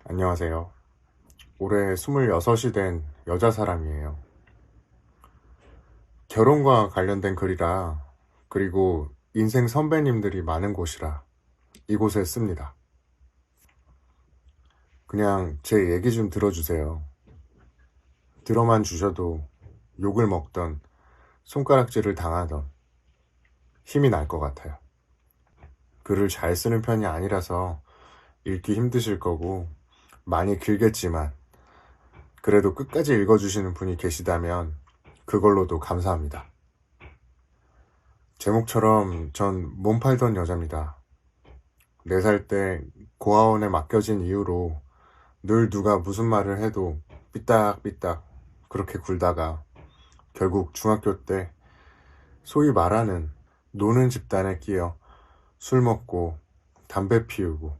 안녕하세요. 올해 26이 된 여자 사람이에요. 결혼과 관련된 글이라, 그리고 인생 선배님들이 많은 곳이라 이곳에 씁니다. 그냥 제 얘기 좀 들어주세요. 들어만 주셔도 욕을 먹던, 손가락질을 당하던 힘이 날 것 같아요. 글을 잘 쓰는 편이 아니라서 읽기 힘드실 거고 많이 길겠지만, 그래도 끝까지 읽어주시는 분이 계시다면 그걸로도 감사합니다. 제목처럼 전 몸 팔던 여자입니다. 4살 때 고아원에 맡겨진 이후로 늘 누가 무슨 말을 해도 삐딱삐딱 그렇게 굴다가 결국 중학교 때 소위 말하는 노는 집단에 끼어 술 먹고 담배 피우고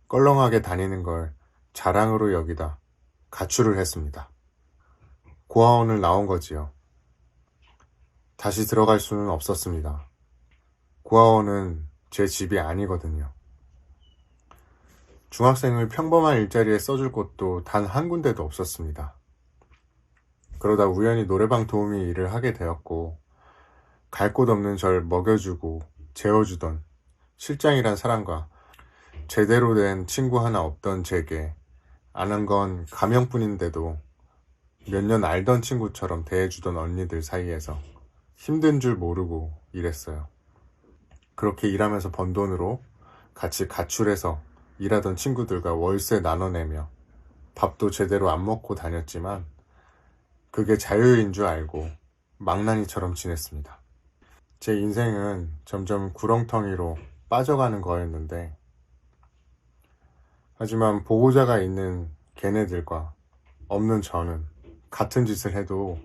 껄렁하게 다니는 걸 자랑으로 여기다 가출을 했습니다. 고아원을 나온 거지요. 다시 들어갈 수는 없었습니다. 고아원은 제 집이 아니거든요. 중학생을 평범한 일자리에 써줄 곳도 단 한 군데도 없었습니다. 그러다 우연히 노래방 도우미 일을 하게 되었고, 갈 곳 없는 절 먹여주고 재워주던 실장이란 사람과 제대로 된 친구 하나 없던 제게 아는 건 가명뿐인데도 몇 년 알던 친구처럼 대해주던 언니들 사이에서 힘든 줄 모르고 일했어요. 그렇게 일하면서 번 돈으로 같이 가출해서 일하던 친구들과 월세 나눠내며 밥도 제대로 안 먹고 다녔지만 그게 자유인 줄 알고 망나니처럼 지냈습니다. 제 인생은 점점 구렁텅이로 빠져가는 거였는데, 하지만 보호자가 있는 걔네들과 없는 저는 같은 짓을 해도,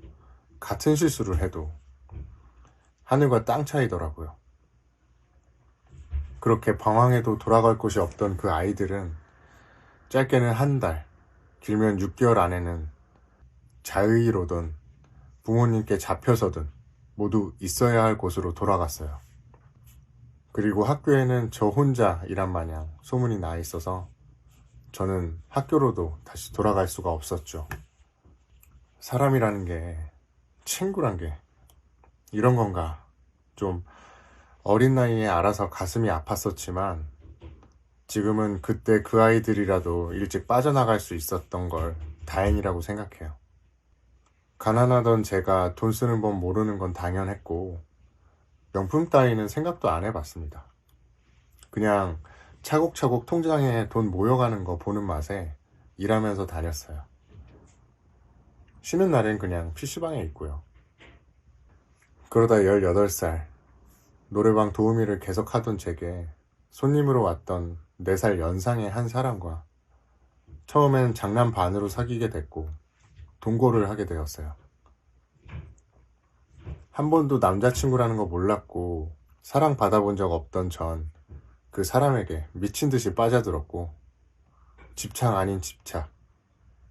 같은 실수를 해도 하늘과 땅 차이더라고요. 그렇게 방황해도 돌아갈 곳이 없던 그 아이들은 짧게는 한 달, 길면 6개월 안에는 자의로든 부모님께 잡혀서든 모두 있어야 할 곳으로 돌아갔어요. 그리고 학교에는 저 혼자 일한 마냥 소문이 나 있어서 저는 학교로도 다시 돌아갈 수가 없었죠. 사람이라는 게, 친구란 게 이런 건가. 좀 어린 나이에 알아서 가슴이 아팠었지만 지금은 그때 그 아이들이라도 일찍 빠져나갈 수 있었던 걸 다행이라고 생각해요. 가난하던 제가 돈 쓰는 법 모르는 건 당연했고, 명품 따위는 생각도 안 해봤습니다. 그냥 차곡차곡 통장에 돈 모여가는 거 보는 맛에 일하면서 다녔어요. 쉬는 날엔 그냥 PC방에 있고요. 그러다 18살, 노래방 도우미를 계속 하던 제게 손님으로 왔던 4살 연상의 한 사람과 처음엔 장난 반으로 사귀게 됐고 동거를 하게 되었어요. 한 번도 남자친구라는 거 몰랐고 사랑 받아본 적 없던 전 그 사람에게 미친 듯이 빠져들었고, 집착 아닌 집착,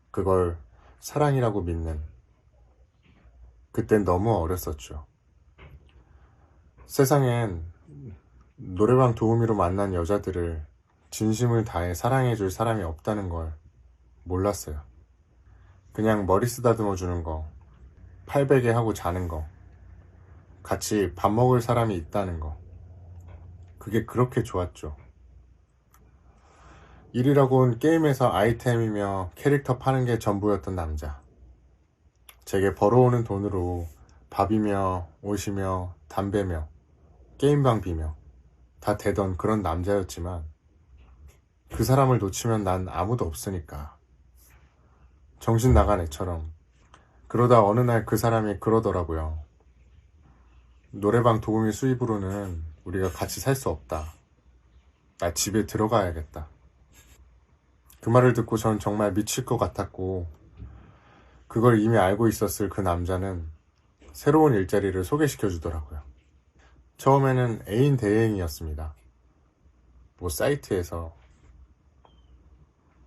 그걸 사랑이라고 믿는, 그땐 너무 어렸었죠. 세상엔 노래방 도우미로 만난 여자들을 진심을 다해 사랑해줄 사람이 없다는 걸 몰랐어요. 그냥 머리 쓰다듬어 주는 거, 팔베개 하고 자는 거, 같이 밥 먹을 사람이 있다는 거, 그게 그렇게 좋았죠. 일이라곤 게임에서 아이템이며 캐릭터 파는 게 전부였던 남자. 제게 벌어오는 돈으로 밥이며 옷이며 담배며 게임방 비며 다 되던 그런 남자였지만, 그 사람을 놓치면 난 아무도 없으니까 정신 나간 애처럼. 그러다 어느 날 그 사람이 그러더라고요. 노래방 도우미 수입으로는 우리가 같이 살 수 없다. 나 집에 들어가야겠다. 그 말을 듣고 전 정말 미칠 것 같았고, 그걸 이미 알고 있었을 그 남자는 새로운 일자리를 소개시켜 주더라고요. 처음에는 애인 대행이었습니다. 뭐 사이트에서.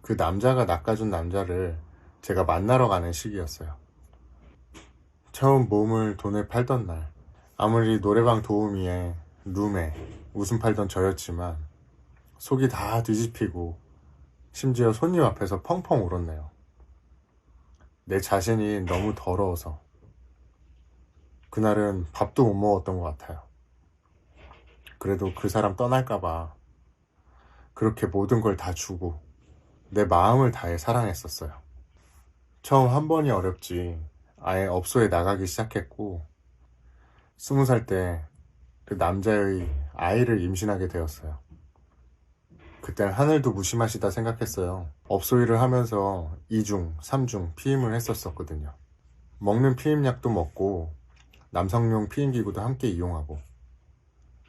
그 남자가 낚아준 남자를 제가 만나러 가는 시기였어요. 처음 몸을 돈에 팔던 날, 아무리 노래방 도우미에 룸에 웃음 팔던 저였지만 속이 다 뒤집히고 심지어 손님 앞에서 펑펑 울었네요. 내 자신이 너무 더러워서. 그날은 밥도 못 먹었던 것 같아요. 그래도 그 사람 떠날까봐 그렇게 모든 걸 다 주고 내 마음을 다해 사랑했었어요. 처음 한 번이 어렵지 아예 업소에 나가기 시작했고 20살 때 그 남자의 아이를 임신하게 되었어요. 그땐 하늘도 무심하시다 생각했어요. 업소 일을 하면서 2중, 3중 피임을 했었거든요. 먹는 피임약도 먹고 남성용 피임기구도 함께 이용하고.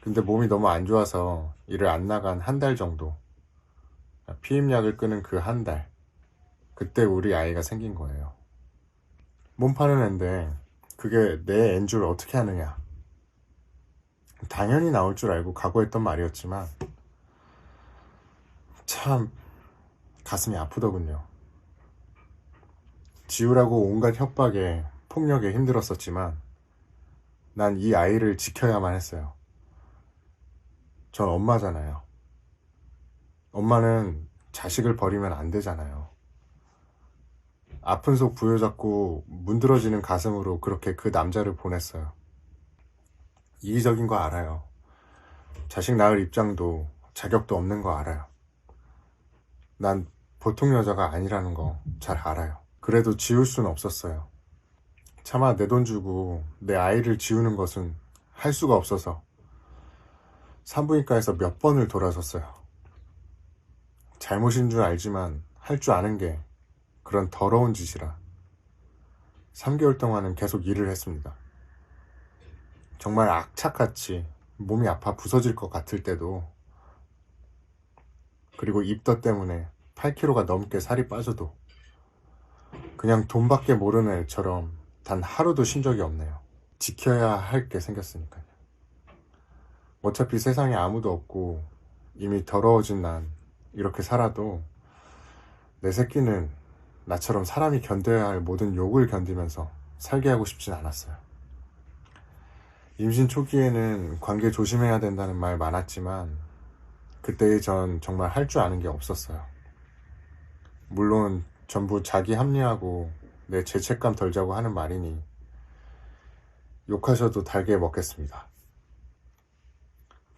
근데 몸이 너무 안 좋아서 일을 안 나간 한 달 정도, 피임약을 끄는 그 한 달, 그때 우리 아이가 생긴 거예요. 몸 파는 앤데 그게 내 앤 줄 어떻게 아느냐. 당연히 나올 줄 알고 각오했던 말이었지만 참 가슴이 아프더군요. 지우라고 온갖 협박에 폭력에 힘들었었지만 난 이 아이를 지켜야만 했어요. 전 엄마잖아요. 엄마는 자식을 버리면 안 되잖아요. 아픈 속 부여잡고 문드러지는 가슴으로 그렇게 그 남자를 보냈어요. 이기적인 거 알아요. 자식 낳을 입장도 자격도 없는 거 알아요. 난 보통 여자가 아니라는 거 잘 알아요. 그래도 지울 순 없었어요. 차마 내 돈 주고 내 아이를 지우는 것은 할 수가 없어서 산부인과에서 몇 번을 돌아섰어요. 잘못인 줄 알지만 할 줄 아는 게 그런 더러운 짓이라 3개월 동안은 계속 일을 했습니다. 정말 악착같이 몸이 아파 부서질 것 같을 때도, 그리고 입덧 때문에 8kg가 넘게 살이 빠져도 그냥 돈밖에 모르는 애처럼 단 하루도 쉰 적이 없네요. 지켜야 할 게 생겼으니까요. 어차피 세상에 아무도 없고 이미 더러워진 난 이렇게 살아도 내 새끼는 나처럼 사람이 견뎌야 할 모든 욕을 견디면서 살게 하고 싶진 않았어요. 임신 초기에는 관계 조심해야 된다는 말 많았지만 그때의 전 정말 할 줄 아는 게 없었어요. 물론 전부 자기 합리하고 내 죄책감 덜자고 하는 말이니 욕하셔도 달게 먹겠습니다.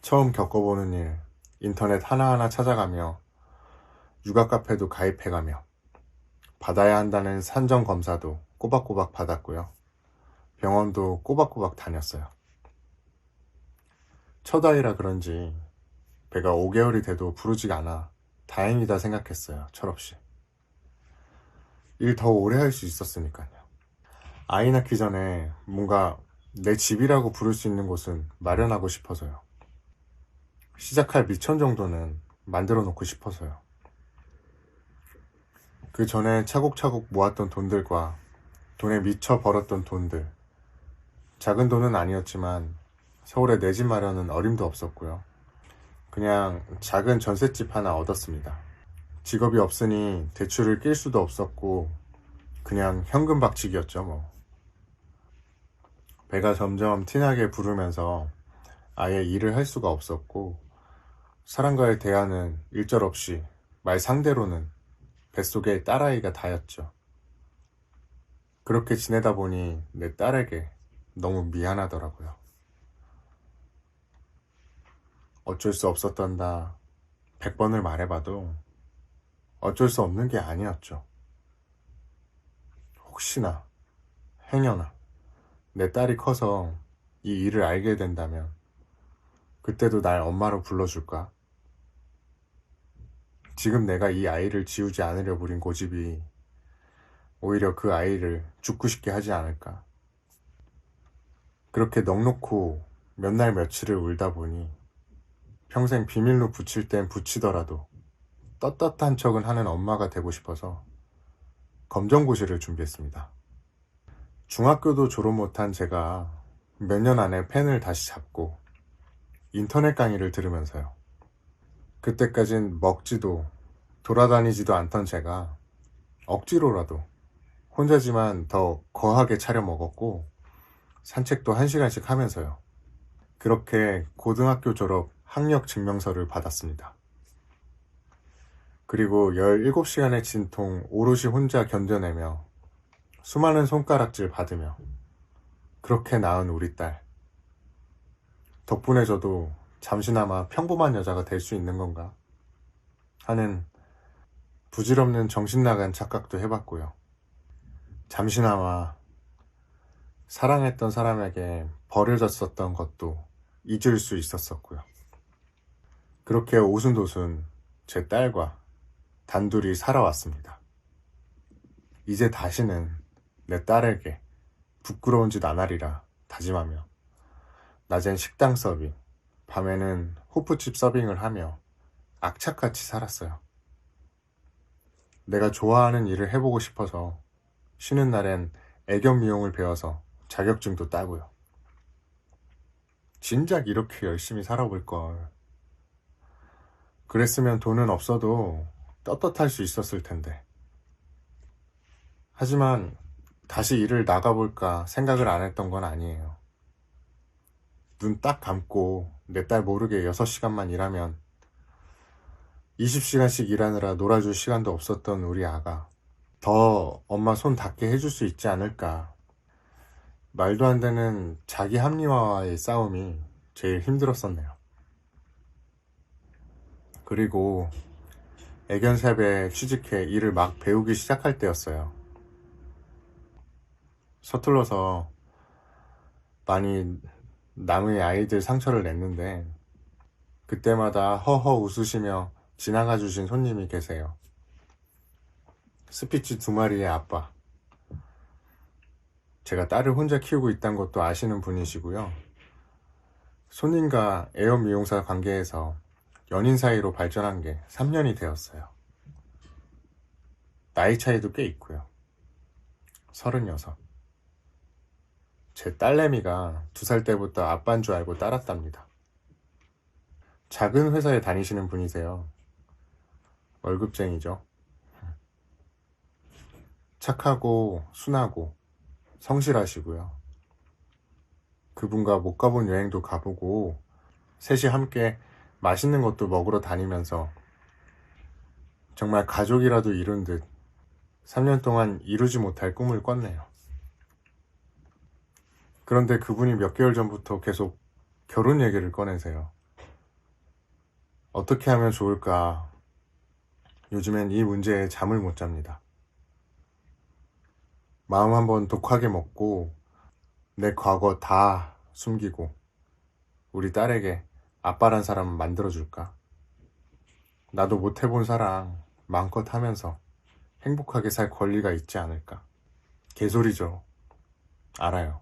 처음 겪어보는 일, 인터넷 하나하나 찾아가며 육아 카페도 가입해가며 받아야 한다는 산정 검사도 꼬박꼬박 받았고요. 병원도 꼬박꼬박 다녔어요. 첫 아이라 그런지 배가 5개월이 돼도 부르지가 않아 다행이다 생각했어요. 철없이. 일 더 오래 할 수 있었으니까요. 아이 낳기 전에 뭔가 내 집이라고 부를 수 있는 곳은 마련하고 싶어서요. 시작할 미천 정도는 만들어 놓고 싶어서요. 그 전에 차곡차곡 모았던 돈들과 돈에 미쳐 벌었던 돈들, 작은 돈은 아니었지만 서울에 내 집 마련은 어림도 없었고요. 그냥 작은 전셋집 하나 얻었습니다. 직업이 없으니 대출을 낄 수도 없었고 그냥 현금 박치기였죠 뭐. 배가 점점 티나게 부르면서 아예 일을 할 수가 없었고 사람과의 대화는 일절없이 말 상대로는 뱃속에 딸아이가 다였죠. 그렇게 지내다 보니 내 딸에게 너무 미안하더라고요. 어쩔 수 없었단다 100번을 말해봐도 어쩔 수 없는 게 아니었죠. 혹시나 행여나 내 딸이 커서 이 일을 알게 된다면 그때도 날 엄마로 불러줄까? 지금 내가 이 아이를 지우지 않으려 부린 고집이 오히려 그 아이를 죽고 싶게 하지 않을까? 그렇게 넋놓고 몇 날 며칠을 울다 보니 평생 비밀로 붙일 땐 붙이더라도 떳떳한 척은 하는 엄마가 되고 싶어서 검정고시를 준비했습니다. 중학교도 졸업 못한 제가 몇 년 안에 펜을 다시 잡고 인터넷 강의를 들으면서요. 그때까진 먹지도 돌아다니지도 않던 제가 억지로라도 혼자지만 더 거하게 차려 먹었고 산책도 1시간씩 하면서요. 그렇게 고등학교 졸업 학력 증명서를 받았습니다. 그리고 17시간의 진통 오롯이 혼자 견뎌내며 수많은 손가락질 받으며 그렇게 낳은 우리 딸. 덕분에 저도 잠시나마 평범한 여자가 될 수 있는 건가 하는 부질없는 정신 나간 착각도 해봤고요. 잠시나마 사랑했던 사람에게 버려졌었던 것도 잊을 수 있었었고요. 그렇게 오순도순 제 딸과 단둘이 살아왔습니다. 이제 다시는 내 딸에게 부끄러운 짓 안 하리라 다짐하며 낮엔 식당 서빙, 밤에는 호프집 서빙을 하며 악착같이 살았어요. 내가 좋아하는 일을 해보고 싶어서 쉬는 날엔 애견 미용을 배워서 자격증도 따고요. 진작 이렇게 열심히 살아볼 걸. 그랬으면 돈은 없어도 떳떳할 수 있었을 텐데. 하지만 다시 일을 나가볼까 생각을 안 했던 건 아니에요. 눈 딱 감고 내 딸 모르게 6시간만 일하면 20시간씩 일하느라 놀아줄 시간도 없었던 우리 아가 더 엄마 손 닿게 해줄 수 있지 않을까. 말도 안 되는 자기 합리화와의 싸움이 제일 힘들었었네요. 그리고 애견샵에 취직해 일을 막 배우기 시작할 때였어요. 서툴러서 많이 남의 아이들 상처를 냈는데 그때마다 허허 웃으시며 지나가 주신 손님이 계세요. 스피치 2마리의 아빠. 제가 딸을 혼자 키우고 있다는 것도 아시는 분이시고요. 손님과 에어 미용사 관계에서 연인 사이로 발전한 게 3년이 되었어요. 나이 차이도 꽤 있고요. 36. 제 딸내미가 2살 때부터 아빠인 줄 알고 따랐답니다. 작은 회사에 다니시는 분이세요. 월급쟁이죠. 착하고 순하고 성실하시고요. 그분과 못 가본 여행도 가보고 셋이 함께 맛있는 것도 먹으러 다니면서 정말 가족이라도 이룬 듯 3년 동안 이루지 못할 꿈을 꿨네요. 그런데 그분이 몇 개월 전부터 계속 결혼 얘기를 꺼내세요. 어떻게 하면 좋을까? 요즘엔 이 문제에 잠을 못 잡니다. 마음 한번 독하게 먹고 내 과거 다 숨기고 우리 딸에게 아빠란 사람 만들어줄까? 나도 못 해본 사랑 마음껏 하면서 행복하게 살 권리가 있지 않을까? 개소리죠. 알아요.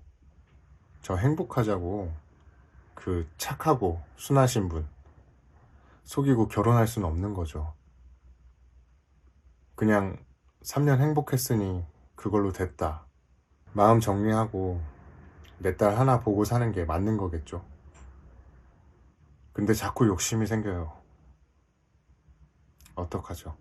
저 행복하자고 그 착하고 순하신 분 속이고 결혼할 수는 없는 거죠. 그냥 3년 행복했으니 그걸로 됐다. 마음 정리하고 내 딸 하나 보고 사는 게 맞는 거겠죠. 근데 자꾸 욕심이 생겨요. 어떡하죠?